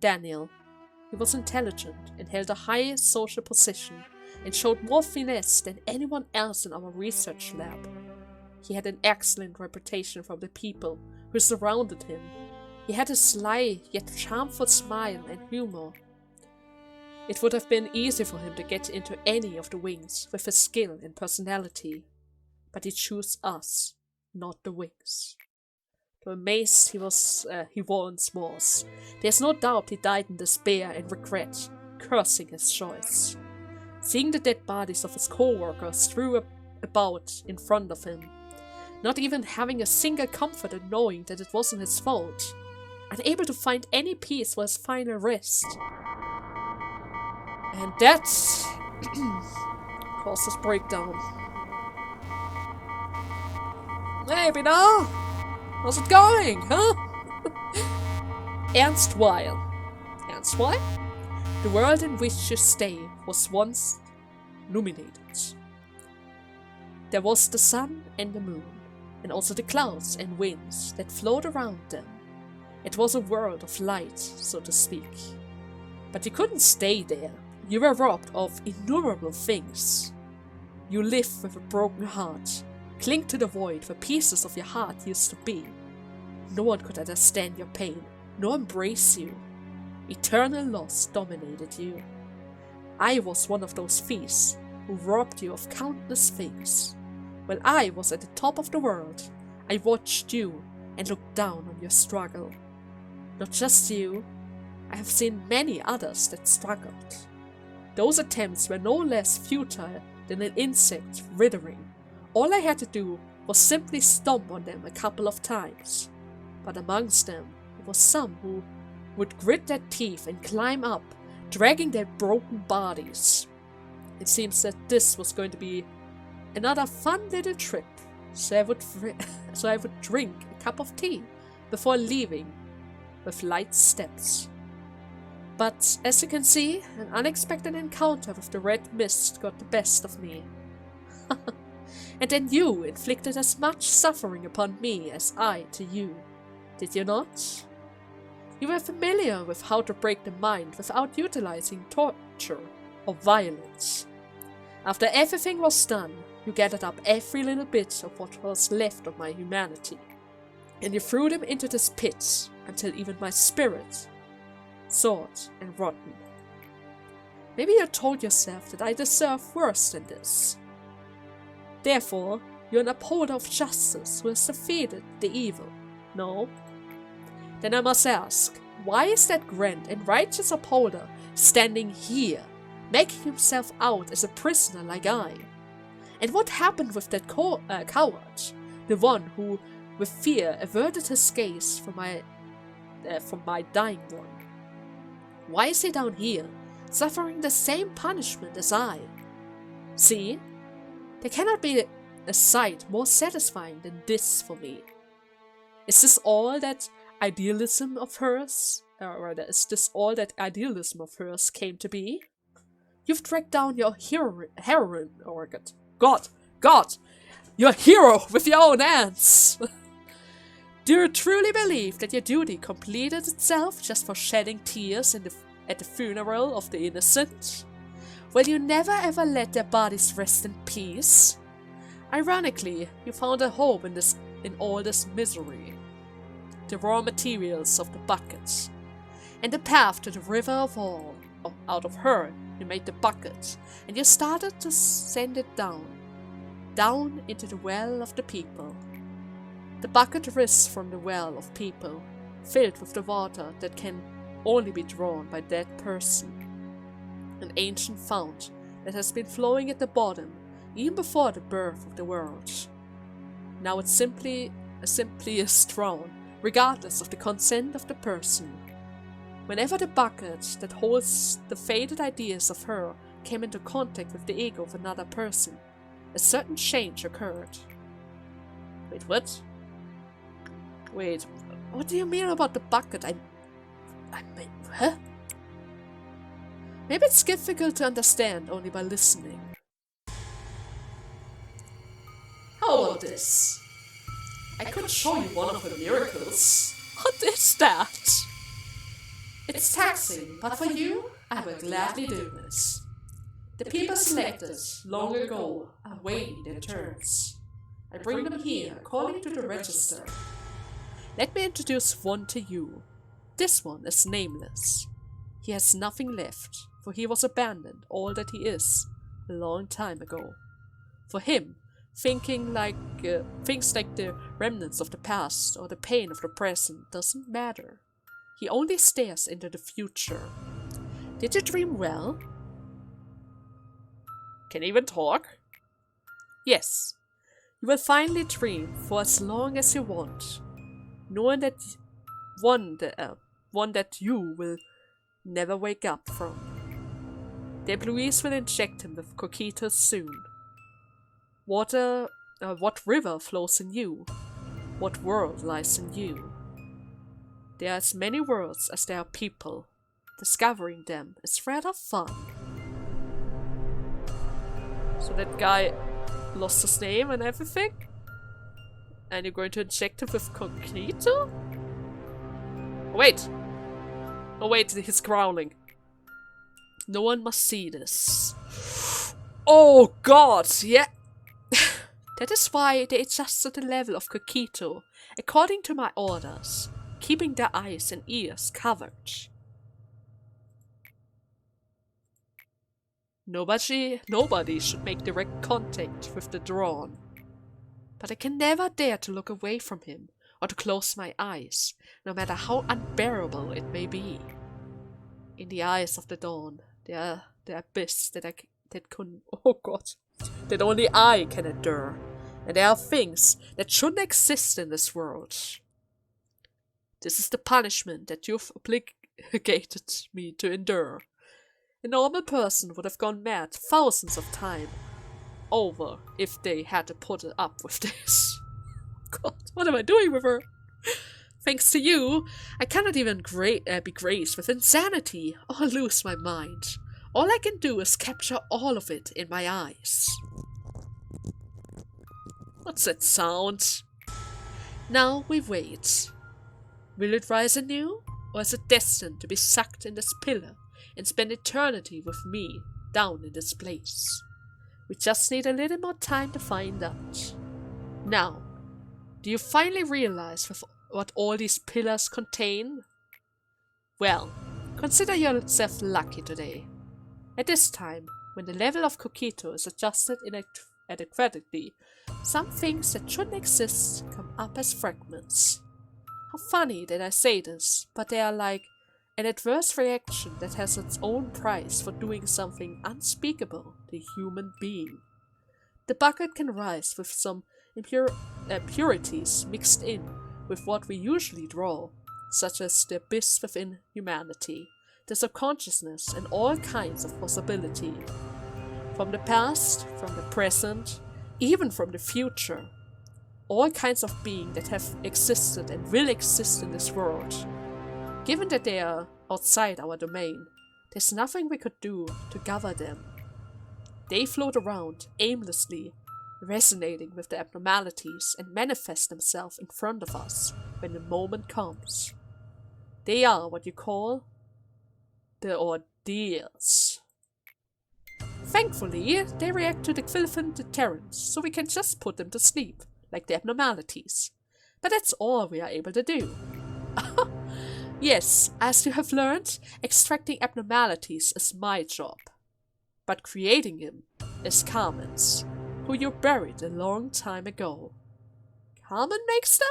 Daniel, he was intelligent and held a high social position and showed more finesse than anyone else in our research lab. He had an excellent reputation from the people who surrounded him. He had a sly yet charmful smile and humor. It would have been easy for him to get into any of the wings with his skill and personality, but he chose us, not the wings. The amazed he once was. There's no doubt he died in despair and regret, cursing his choice. Seeing the dead bodies of his co-workers strewn about in front of him, not even having a single comfort in knowing that it wasn't his fault, unable to find any peace for his final rest. And that causes breakdown. Hey, Binah! How's it going, huh? Erstwhile. The world in which you stay was once illuminated. There was the sun and the moon, and also the clouds and winds that flowed around them. It was a world of light, so to speak. But you couldn't stay there. You were robbed of innumerable things. You live with a broken heart. Cling to the void where pieces of your heart used to be. No one could understand your pain, nor embrace you. Eternal loss dominated you. I was one of those thieves who robbed you of countless things. While I was at the top of the world, I watched you and looked down on your struggle. Not just you, I have seen many others that struggled. Those attempts were no less futile than an insect withering. All I had to do was simply stomp on them a couple of times. But amongst them, there was some who would grit their teeth and climb up, dragging their broken bodies. It seems that this was going to be another fun little trip, so I would drink a cup of tea before leaving with light steps. But as you can see, an unexpected encounter with the red mist got the best of me. And then you inflicted as much suffering upon me as I to you, did you not? You were familiar with how to break the mind without utilizing torture or violence. After everything was done, you gathered up every little bit of what was left of my humanity, and you threw them into this pit until even my spirit soared and rotten. Maybe you told yourself that I deserve worse than this. Therefore, you're an upholder of justice who has defeated the evil, no? Then I must ask, why is that grand and righteous upholder standing here, making himself out as a prisoner like I? And what happened with that coward, the one who, with fear, averted his gaze from my dying one? Why is he down here, suffering the same punishment as I? See? There cannot be a sight more satisfying than this for me. Is this all that idealism of hers? Or rather, is this all that idealism of hers came to be? You've dragged down your heroine, or God, your hero with your own hands! Do you truly believe that your duty completed itself just for shedding tears at the funeral of the innocent? Will you never ever let their bodies rest in peace? Ironically, you found a hope in all this misery. The raw materials of the bucket, and the path to the river of all. Out of her, you made the bucket, and you started to send it down into the well of the people. The bucket risks from the well of people, filled with the water that can only be drawn by that person. An ancient fount that has been flowing at the bottom even before the birth of the world. Now it simply is drawn, regardless of the consent of the person. Whenever the bucket that holds the faded ideas of her came into contact with the ego of another person, a certain change occurred. Wait, what? Wait, what do you mean about the bucket? I mean, huh? Maybe it's difficult to understand only by listening. How about this? I could show you one of her miracles. What is that? It's taxing, but for you, I will gladly do this. The people selected long ago are waiting their turns. I bring them here according to the register. Let me introduce one to you. This one is nameless. He has nothing left, for he was abandoned all that he is a long time ago. For him, Thinking like things like the remnants of the past or the pain of the present doesn't matter. He only stares into the future. Did you dream well? Can you even talk? Yes. You will finally dream for as long as you want, knowing that one that you will never wake up from. The employees will inject him with coquitos soon. What river flows in you? What world lies in you? There are as many worlds as there are people. Discovering them is rather fun. So that guy lost his name and everything? And you're going to inject him with cognito? Wait! Oh wait, he's growling. No one must see this. Oh god, yeah! That is why they adjusted the level of coquito, according to my orders, keeping their eyes and ears covered. Nobody should make direct contact with the drawn. But I can never dare to look away from him, or to close my eyes, no matter how unbearable it may be. In the eyes of the dawn, the abyss that that only I can endure. And there are things that shouldn't exist in this world. This is the punishment that you've obligated me to endure. A normal person would have gone mad thousands of times over if they had to put up with this. God, what am I doing with her? Thanks to you, I cannot even be graced with insanity or lose my mind. All I can do is capture all of it in my eyes. What's that sound? Now we wait. Will it rise anew, or is it destined to be sucked in this pillar and spend eternity with me down in this place? We just need a little more time to find out. Now, do you finally realize what all these pillars contain? Well, consider yourself lucky today. At this time, when the level of coquito is adjusted adequately, some things that shouldn't exist come up as fragments. How funny that I say this, but they are like an adverse reaction that has its own price for doing something unspeakable to a human being. The bucket can rise with some impurities mixed in with what we usually draw, such as the abyss within humanity, the subconsciousness, and all kinds of possibility. From the past, from the present, even from the future. All kinds of beings that have existed and will exist in this world. Given that they are outside our domain, there's nothing we could do to gather them. They float around aimlessly, resonating with the abnormalities and manifest themselves in front of us when the moment comes. They are what you call the ordeals. Thankfully, they react to the Qwilfin deterrence, so we can just put them to sleep, like the abnormalities. But that's all we are able to do. Yes, as you have learned, extracting abnormalities is my job. But creating them is Carmen's, who you buried a long time ago. Carmen makes them?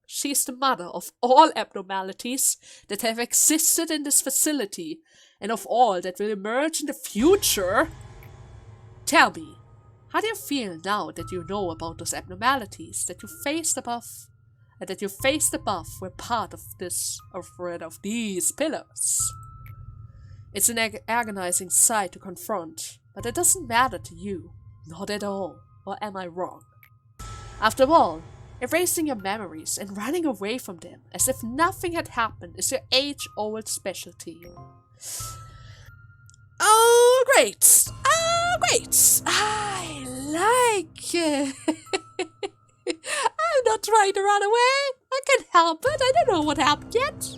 She's the mother of all abnormalities that have existed in this facility, and of all that will emerge in the future. Tell me, how do you feel now that you know about those abnormalities that you faced above were part of these pillars? It's an agonizing sight to confront, but it doesn't matter to you, not at all, or am I wrong? After all, erasing your memories and running away from them as if nothing had happened is your age-old specialty. Oh, great! Oh, great! I like it. I'm not trying to run away. I can't help it. I don't know what happened yet.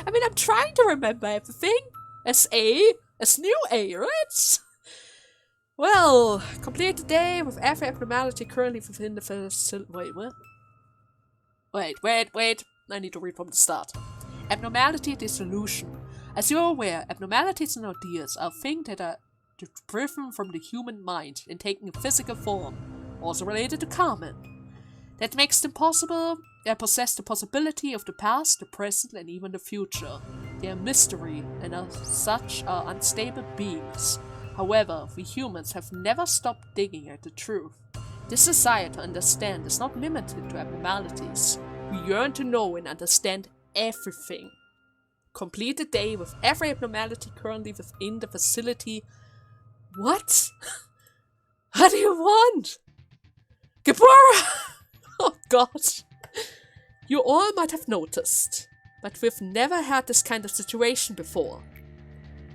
I mean, I'm trying to remember everything. As new A, right? Well, complete the day with every abnormality currently within the facility. Wait, what? Wait. I need to read from the start. Abnormality dissolution. As you are aware, abnormalities and ordeals are things that are driven from the human mind in taking a physical form, also related to Carmen. That makes them possible. They possess the possibility of the past, the present, and even the future. They are mystery, and as such are unstable beings. However, we humans have never stopped digging at the truth. This desire to understand is not limited to abnormalities. We yearn to know and understand everything. Complete the day with every abnormality currently within the facility. What? What do you want? Gebura! Oh god. You all might have noticed, but we've never had this kind of situation before.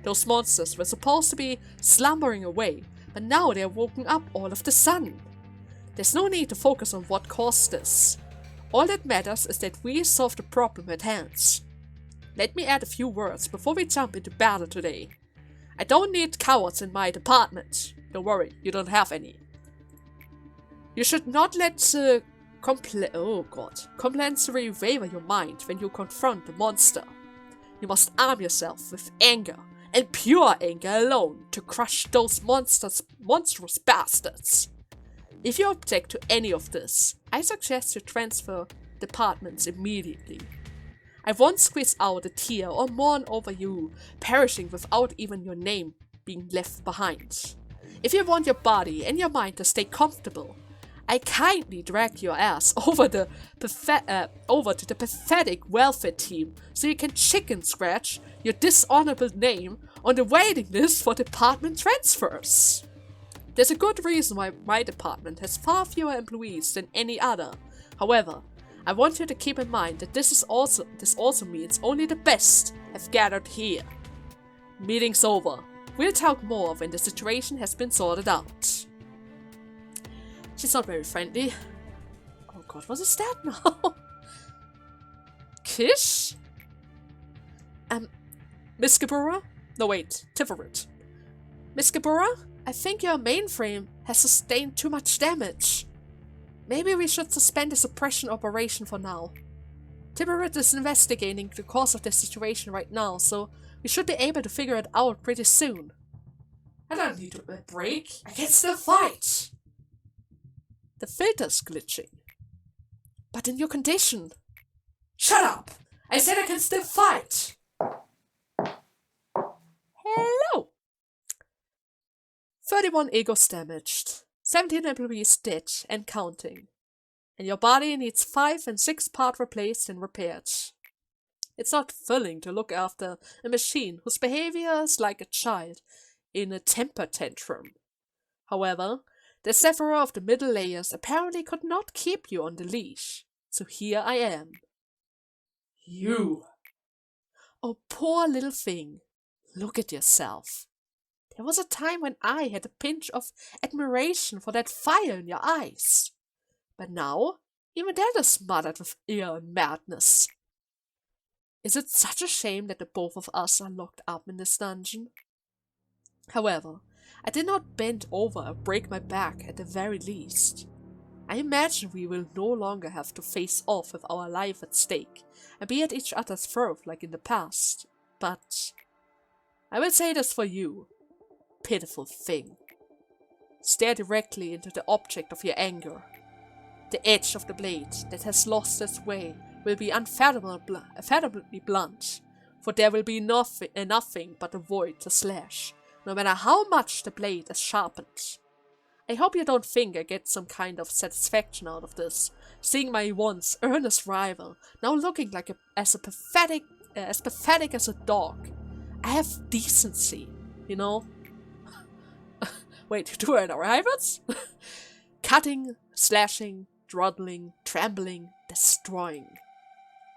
Those monsters were supposed to be slumbering away, but now they're woken up all of the sudden. There's no need to focus on what caused this. All that matters is that we solve the problem at hand. Let me add a few words before we jump into battle today. I don't need cowards in my department. Don't worry, you don't have any. You should not let compulsory waver your mind when you confront the monster. You must arm yourself with anger, and pure anger alone, to crush those monstrous bastards. If you object to any of this, I suggest you transfer departments immediately. I won't squeeze out a tear or mourn over you perishing without even your name being left behind. If you want your body and your mind to stay comfortable, I kindly drag your ass over to the pathetic welfare team so you can chicken scratch your dishonorable name on the waiting list for department transfers. There's a good reason why my department has far fewer employees than any other. However, I want you to keep in mind that this also means only the best have gathered here. Meeting's over. We'll talk more when the situation has been sorted out. She's not very friendly. Oh god, what is that now? Kish? Miss Gebura? No wait, Tiferet. Miss Gebura? I think your mainframe has sustained too much damage. Maybe we should suspend the suppression operation for now. Tiferet is investigating the cause of the situation right now, so we should be able to figure it out pretty soon. I don't need a break. I can still fight. The filter's glitching. But in your condition. Shut up! I said I can still fight! Hello! 31 egos damaged. 17 employees dead and counting. And your body needs 5 and 6 parts replaced and repaired. It's not thrilling to look after a machine whose behavior is like a child in a temper tantrum. However, the severer of the middle layers apparently could not keep you on the leash, so here I am. You! Oh, poor little thing. Look at yourself. There was a time when I had a pinch of admiration for that fire in your eyes. But now, even that is smothered with fear and madness. Is it such a shame that the both of us are locked up in this dungeon? However, I did not bend over or break my back at the very least. I imagine we will no longer have to face off with our life at stake and be at each other's throat like in the past. But I will say this for you, pitiful thing. Stare directly into the object of your anger. The edge of the blade that has lost its way will be unfathomably blunt, for there will be nothing but a void to slash, no matter how much the blade is sharpened. I hope you don't think I get some kind of satisfaction out of this, seeing my once earnest rival now looking like as pathetic as a dog. I have decency, you know? Wait, do I have rivals? Cutting, slashing, throttling, trampling, destroying.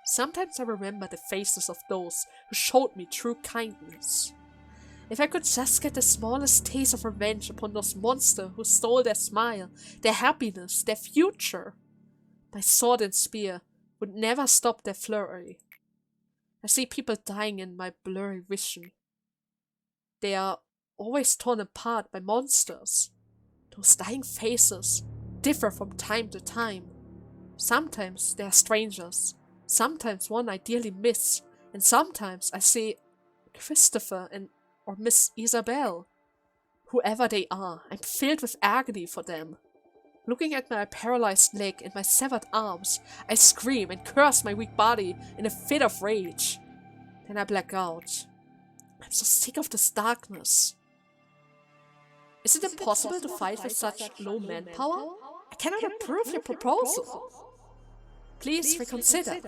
Sometimes I remember the faces of those who showed me true kindness. If I could just get the smallest taste of revenge upon those monsters who stole their smile, their happiness, their future, my sword and spear would never stop their flurry. I see people dying in my blurry vision. They are always torn apart by monsters. Those dying faces differ from time to time. Sometimes they are strangers, sometimes one I dearly miss, and sometimes I see Christopher or Miss Isabel. Whoever they are, I'm filled with agony for them. Looking at my paralyzed leg and my severed arms, I scream and curse my weak body in a fit of rage. Then I black out. I'm so sick of this darkness. Is it impossible to fight with such low manpower? I cannot approve your proposal. Please reconsider.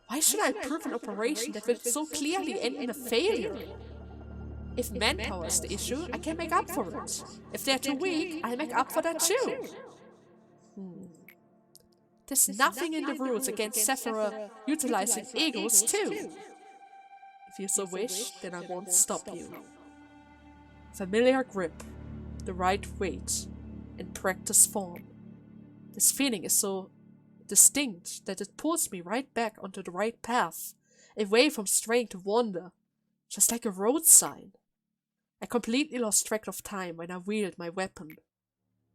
Why should I approve an operation that will so clearly end in a failure? If manpower is the issue, I can make up for it. If they're too weak, I'll make up for that too. There's nothing in the rules against Sephira utilizing egos too. If you so wish, then I won't stop you. Familiar grip, the right weight, and practice form. This feeling is so distinct that it pulls me right back onto the right path, away from straying to wander, just like a road sign. I completely lost track of time when I wielded my weapon.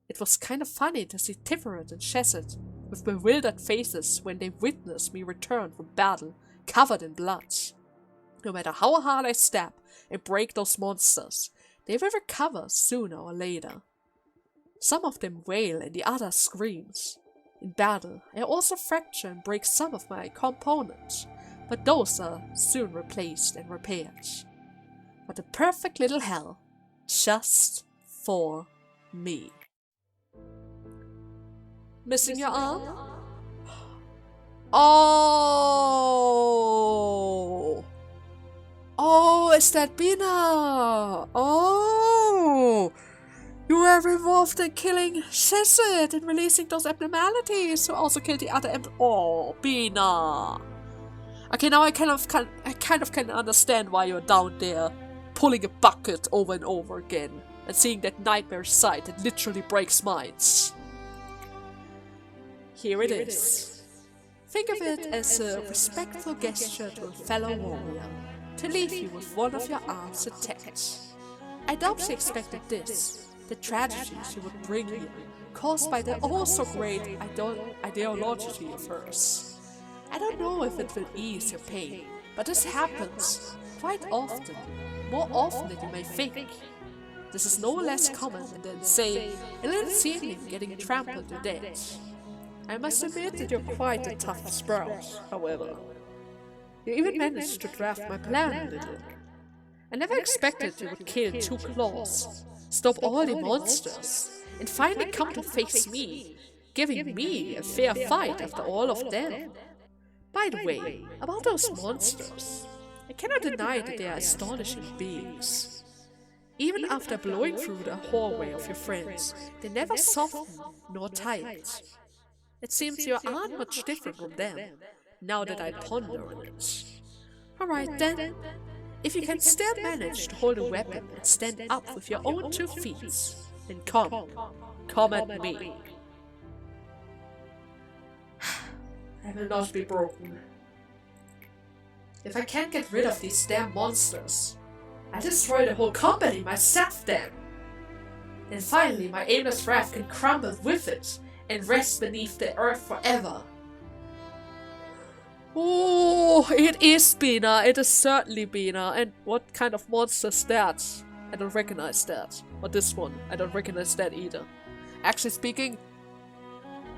It was kind of funny to see Tiferet and Chesed with bewildered faces when they witnessed me return from battle covered in blood. No matter how hard I stab and break those monsters, they will recover sooner or later. Some of them wail and the others screams. In battle, I also fracture and break some of my components, but those are soon replaced and repaired. But a perfect little hell, just for me. Missing your arm? Oh! Oh, is that Binah? Oh! You were involved in killing Chesed and releasing those abnormalities who also killed the other Oh, Binah! Okay, now I kind of can understand why you're down there, pulling a bucket over and over again, and seeing that nightmare sight that literally breaks minds. Here it is. Think of it as a respectful gesture to a fellow warrior, to leave you with one of your arms intact. I doubt she expected this, the tragedy she would bring you, caused by the also-great ideology of hers. I don't know if it will ease your pain, but this happens quite often, more often than you may think. This is no less common than, say, a little seedling getting trampled to death. I must admit that you're quite a tough sprout, however. You even managed to draft my plan a little. I never expected you would kill 2 claws, stop all the monsters, and finally come to face me, giving me a fair fight after all of them. By the way, about those monsters, I cannot deny that they are astonishing beings. Even after blowing through the hallway of your friends, they never soften nor tighten. It seems you aren't much different from them, now that I ponder on it. Alright then, if you can still manage to hold a weapon and stand up with your own 2 feet, then come at me. I will not be broken. If I can't get rid of these damn monsters, I'll destroy the whole company myself then. And finally my aimless wrath can crumble with it and rest beneath the earth forever. Oh, it is Binah. It is certainly Binah. And what kind of monster is that? I don't recognize that. Or this one. I don't recognize that either. Actually speaking,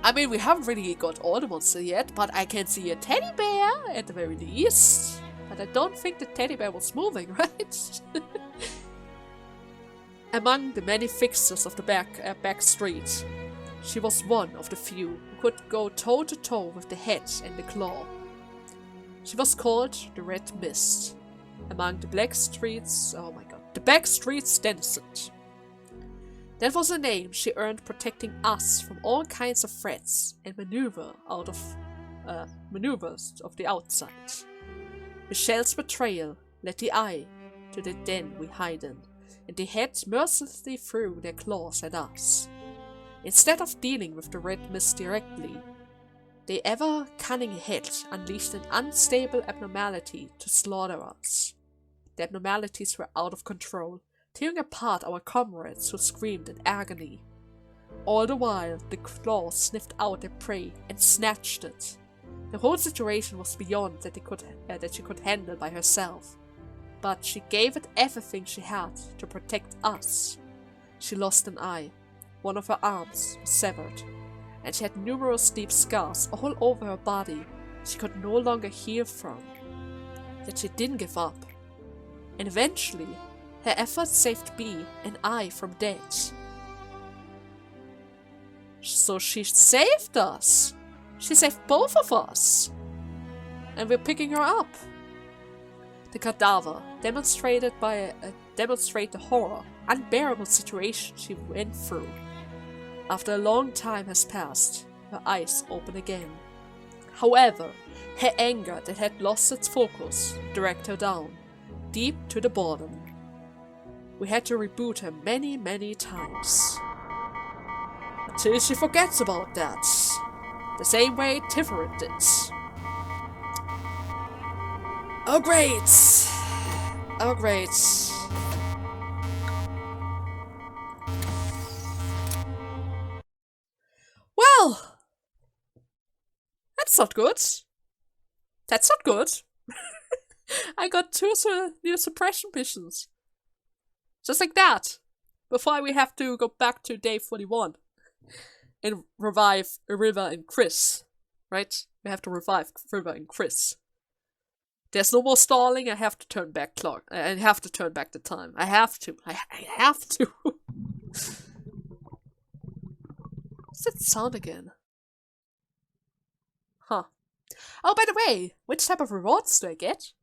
I mean, we haven't really got all the monsters yet, but I can see a teddy bear at the very least. But I don't think the teddy bear was moving, right? Among the many fixers of the back street, she was one of the few who could go toe-to-toe with the head and the claw. She was called the Red Mist. Among the back streets denizen. That was a name she earned protecting us from all kinds of threats and maneuvers of the outside. Michelle's betrayal led the eye to the den we hide in, and they head mercilessly threw their claws at us. Instead of dealing with the Red Mist directly, the ever-cunning head unleashed an unstable abnormality to slaughter us. The abnormalities were out of control, tearing apart our comrades who screamed in agony. All the while, the claws sniffed out their prey and snatched it. The whole situation was beyond that she could handle by herself, but she gave it everything she had to protect us. She lost an eye, one of her arms was severed, and she had numerous deep scars all over her body she could no longer heal from. Yet she didn't give up, and eventually her efforts saved Bee and I from death. So she saved us! She saved both of us! And we're picking her up. The cadaver demonstrated the horror, unbearable situation she went through. After a long time has passed, her eyes open again. However, her anger that had lost its focus dragged her down, deep to the bottom. We had to reboot her many, many times. Until she forgets about that. The same way Tiferet did. Oh great! Oh great. Well! That's not good. That's not good. I got 2 new suppression missions. Just like that. Before we have to go back to day 41. And revive River and Chris. Right? We have to revive River and Chris. There's no more stalling. I have to turn back clock. I have to turn back the time. I have to. I have to. What's that sound again? Huh. Oh, by the way, which type of rewards do I get?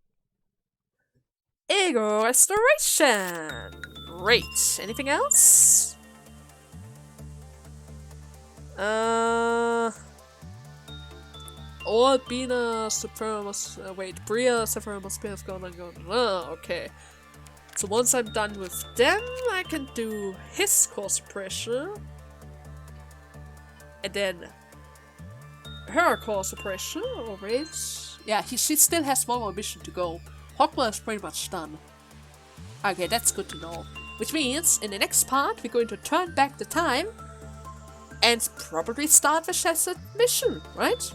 Ego Restoration! Great. Anything else? All Binah Supremos. Wait, Bria Supremos have gone and gone. Okay. So once I'm done with them, I can do his core suppression. And then her core suppression, or rage. Yeah, she still has one more mission to go. Hogma is pretty much done. Okay, that's good to know. Which means, in the next part, we're going to turn back the time and probably start the Chesed mission, right?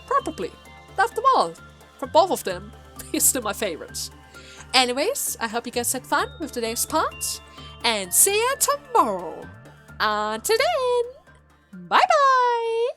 Probably. Love them all. For both of them, he's still my favorites. Anyways, I hope you guys had fun with today's part, and see you tomorrow. Until then, bye bye!